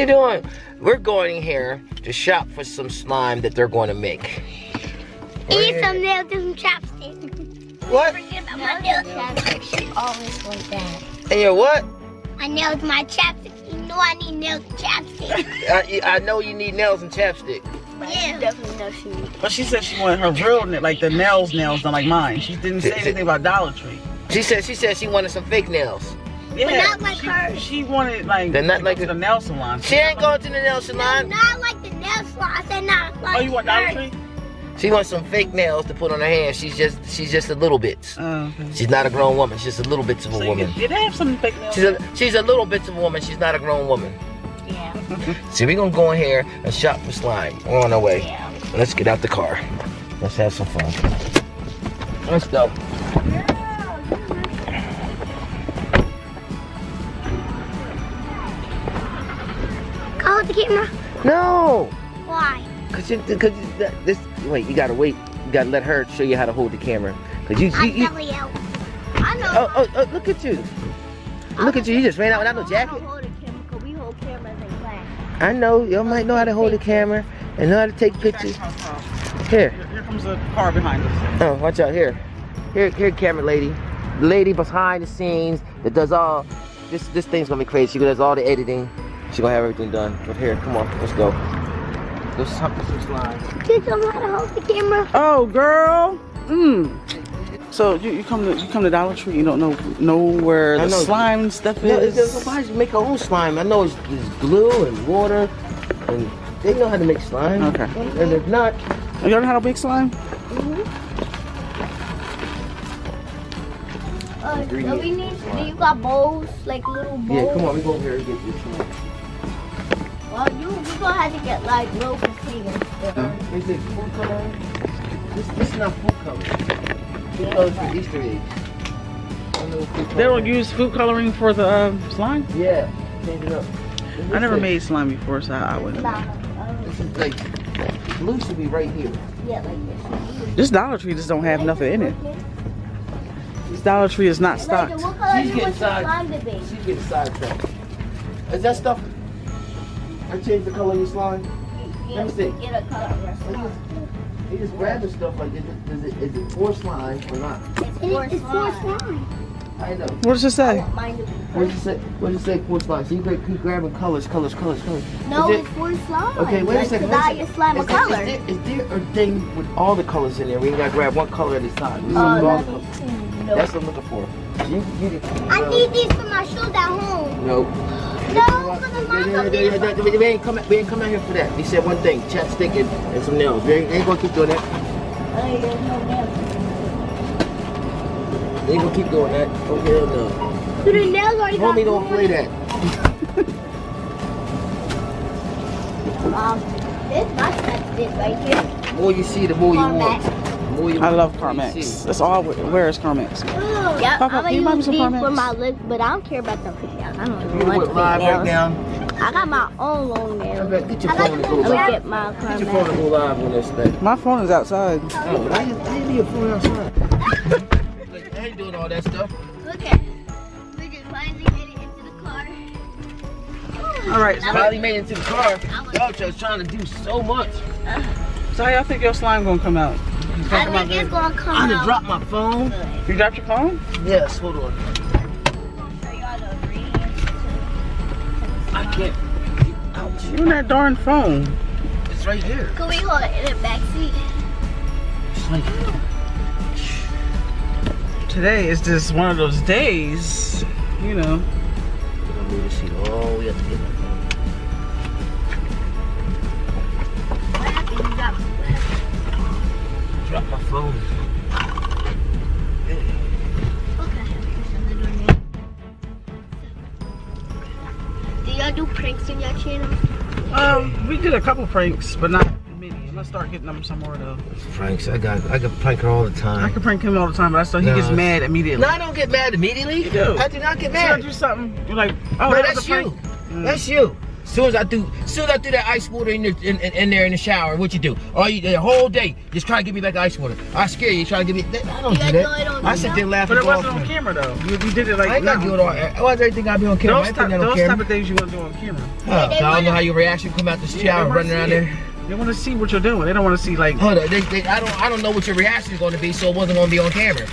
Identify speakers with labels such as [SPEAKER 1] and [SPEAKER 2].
[SPEAKER 1] you doing? We're going here to shop for some slime that they're going to make.
[SPEAKER 2] Eat some nails and some chopsticks.
[SPEAKER 1] What?
[SPEAKER 2] Forget about my nails. Chopsticks always like that.
[SPEAKER 1] And your what?
[SPEAKER 2] I nailed my chapstick. You know I need nails and chapstick.
[SPEAKER 1] I know you need nails and chapstick.
[SPEAKER 2] Yeah. Definitely know she needs.
[SPEAKER 3] But she said she wanted her real, like the nails, not like mine. She didn't say anything about Dollar Tree.
[SPEAKER 1] She said she wanted some fake nails.
[SPEAKER 3] Yeah,
[SPEAKER 2] But not like hers.
[SPEAKER 3] She wanted like
[SPEAKER 1] They're not like
[SPEAKER 3] the nail salon.
[SPEAKER 1] She ain't going to the nail salon.
[SPEAKER 2] Not like the nail salon. I said not like
[SPEAKER 3] Oh, you want Dollar
[SPEAKER 2] hers.
[SPEAKER 3] Tree?
[SPEAKER 1] She wants some fake nails to put on her hands. She's just a little bits.
[SPEAKER 3] Oh, okay.
[SPEAKER 1] She's not a grown woman. She's just a little bits of a
[SPEAKER 3] So
[SPEAKER 1] woman.
[SPEAKER 3] did they have some fake nails?
[SPEAKER 1] She's a little bits of a woman. She's not a grown woman.
[SPEAKER 2] Yeah.
[SPEAKER 1] So we're gonna go in here and shop for slime. We're on our way.
[SPEAKER 2] Yeah.
[SPEAKER 1] Let's get out the car. Let's have some fun. Let's go.
[SPEAKER 2] Call the camera.
[SPEAKER 1] No.
[SPEAKER 2] Why?
[SPEAKER 1] Wait, you gotta wait. You gotta let her show you how to hold the camera. Cause you
[SPEAKER 2] I'm definitely out. I know.
[SPEAKER 1] oh, look at you. Look at you. You just ran out without no jacket.
[SPEAKER 2] Hold the camera because we hold cameras in class.
[SPEAKER 1] I know. You might know how to hold the camera and know how to take pictures. Here.
[SPEAKER 3] Here comes a car behind us.
[SPEAKER 1] Oh, watch out. Here, camera lady. The lady behind the scenes that does all this thing's gonna be crazy. She does all the editing. She's gonna have everything done. But here, come on, let's go. Let's hop to some slime.
[SPEAKER 2] Did you know how to hold the camera?
[SPEAKER 3] Oh, girl. So you come to Dollar Tree. You don't know where the slime stuff
[SPEAKER 1] No,
[SPEAKER 3] is.
[SPEAKER 1] somebody make her own slime. I know it's glue and water, and they know how to make slime.
[SPEAKER 3] Okay.
[SPEAKER 1] And if not,
[SPEAKER 3] You don't know how to make slime?
[SPEAKER 2] So we need. Do you got bowls, like little bowls?
[SPEAKER 1] yeah, come on, we go over here and get this slime.
[SPEAKER 2] Well, we gonna have to get like little containers.
[SPEAKER 1] Is it food coloring? This is not food coloring. Food coloring for Easter eggs. I don't know what food
[SPEAKER 3] They don't
[SPEAKER 1] coloring is.
[SPEAKER 3] use food coloring for the slime?
[SPEAKER 1] Yeah, change it up.
[SPEAKER 3] I never made slime before, so I wouldn't.
[SPEAKER 1] This is like, blue should be right here.
[SPEAKER 2] Yeah, like this.
[SPEAKER 3] This Dollar Tree just don't have nothing in it. This Dollar Tree is not
[SPEAKER 2] Like,
[SPEAKER 3] stocked.
[SPEAKER 2] what color
[SPEAKER 1] She's
[SPEAKER 2] you
[SPEAKER 1] getting
[SPEAKER 2] want your
[SPEAKER 1] side.
[SPEAKER 2] slime to be?
[SPEAKER 1] She's getting sidetracked. Is that stuff? I changed the color of your slime. Let me see.
[SPEAKER 2] Get a color of your slime.
[SPEAKER 1] They just grabbing stuff like is it for slime or not?
[SPEAKER 2] It's for slime.
[SPEAKER 1] I know.
[SPEAKER 3] What does it say?
[SPEAKER 2] Mine to be
[SPEAKER 1] What does it say for slime? So you keep grabbing colors.
[SPEAKER 2] No,
[SPEAKER 1] Is
[SPEAKER 2] it's for slime.
[SPEAKER 1] Okay, wait a
[SPEAKER 2] Like,
[SPEAKER 1] second.
[SPEAKER 2] to dye your slime a color.
[SPEAKER 1] Is there a thing with all the colors in there? We ain't gotta grab one color at a time. We
[SPEAKER 2] Uh,
[SPEAKER 1] look at all
[SPEAKER 2] let
[SPEAKER 1] the
[SPEAKER 2] me
[SPEAKER 1] colors.
[SPEAKER 2] see. Nope.
[SPEAKER 1] That's what I'm looking for.
[SPEAKER 2] I need these for my shoes at home.
[SPEAKER 1] Nope.
[SPEAKER 2] No, for the mom.
[SPEAKER 1] We ain't come out here for that. We said one thing: chapstick and some nails. We ain't gonna keep doing that. We ain't gonna keep doing that. Oh hell no.
[SPEAKER 2] Do the nails already got
[SPEAKER 1] Homie, don't
[SPEAKER 2] glue
[SPEAKER 1] play
[SPEAKER 2] in
[SPEAKER 1] that.
[SPEAKER 2] it? This my chapstick right here.
[SPEAKER 1] The more you see, the more you want.
[SPEAKER 2] Carmex.
[SPEAKER 1] The more you
[SPEAKER 3] I
[SPEAKER 1] want,
[SPEAKER 3] love
[SPEAKER 1] the more you
[SPEAKER 3] Carmex.
[SPEAKER 1] see.
[SPEAKER 3] That's all. Where is Carmex?
[SPEAKER 2] Yep,
[SPEAKER 3] Papa,
[SPEAKER 2] I'm
[SPEAKER 3] can you buy
[SPEAKER 2] gonna
[SPEAKER 3] me
[SPEAKER 2] use
[SPEAKER 3] some
[SPEAKER 2] these
[SPEAKER 3] Carmex?
[SPEAKER 2] for my lips, but I don't care about the fake nails. I don't
[SPEAKER 1] You
[SPEAKER 2] even want
[SPEAKER 1] put
[SPEAKER 2] fake
[SPEAKER 1] live right
[SPEAKER 2] nails.
[SPEAKER 1] now.
[SPEAKER 2] I got my own long nails.
[SPEAKER 1] Get your
[SPEAKER 2] I
[SPEAKER 1] phone and go
[SPEAKER 2] Let me
[SPEAKER 1] live.
[SPEAKER 2] get my
[SPEAKER 1] Get your phone and
[SPEAKER 2] Carmex.
[SPEAKER 1] go live on this thing.
[SPEAKER 3] My phone is outside.
[SPEAKER 1] Oh, why you leave your phone outside? Like, I ain't doing all that stuff.
[SPEAKER 2] Look at it. We just finally made it into the car.
[SPEAKER 3] All right.
[SPEAKER 1] Finally made it to the car. Y'all just trying to do so much.
[SPEAKER 3] So how y'all think your slime gonna come out? It's gonna
[SPEAKER 2] I
[SPEAKER 3] come out
[SPEAKER 2] think it's
[SPEAKER 3] good.
[SPEAKER 2] gonna come
[SPEAKER 1] I done
[SPEAKER 2] out.
[SPEAKER 1] dropped my phone.
[SPEAKER 3] You dropped your phone?
[SPEAKER 1] Yes, hold on. I can't. Ouch.
[SPEAKER 3] You in that darn phone.
[SPEAKER 1] It's right here.
[SPEAKER 2] Can we hold it in the back seat?
[SPEAKER 1] It's like,
[SPEAKER 3] Today is just one of those days, you know.
[SPEAKER 1] I'm gonna move the seat all the way up to the
[SPEAKER 2] What happened? You got
[SPEAKER 1] Drop my phone.
[SPEAKER 2] Do y'all do pranks on your channel?
[SPEAKER 3] We did a couple pranks, but not many. I'm gonna start getting them some more though.
[SPEAKER 1] Pranks, I got prank her all the
[SPEAKER 3] I
[SPEAKER 1] time.
[SPEAKER 3] can prank him all the time, but I saw he
[SPEAKER 1] No.
[SPEAKER 3] gets mad immediately.
[SPEAKER 1] No, I don't get mad immediately.
[SPEAKER 3] You do.
[SPEAKER 1] I do not get
[SPEAKER 3] So I
[SPEAKER 1] mad.
[SPEAKER 3] do something, you're like, oh,
[SPEAKER 1] No,
[SPEAKER 3] that was
[SPEAKER 1] that's
[SPEAKER 3] a prank.
[SPEAKER 1] you. That's you. Soon as I threw that ice water in there in the shower, what you do? All you the whole day just try to give me back ice water. I scare you, try to give me. I don't do that. I sit there laughing.
[SPEAKER 3] But it wasn't on camera though. You did it like.
[SPEAKER 1] I ain't gotta do it all. Why does everything gotta be on camera?
[SPEAKER 3] Those type of things you want to do on camera.
[SPEAKER 1] I don't know how your reaction come out the shower running around there.
[SPEAKER 3] They want to see what you're doing. They don't want to see like.
[SPEAKER 1] Hold on, I don't know what your reaction is going to be, so it wasn't going to be on camera.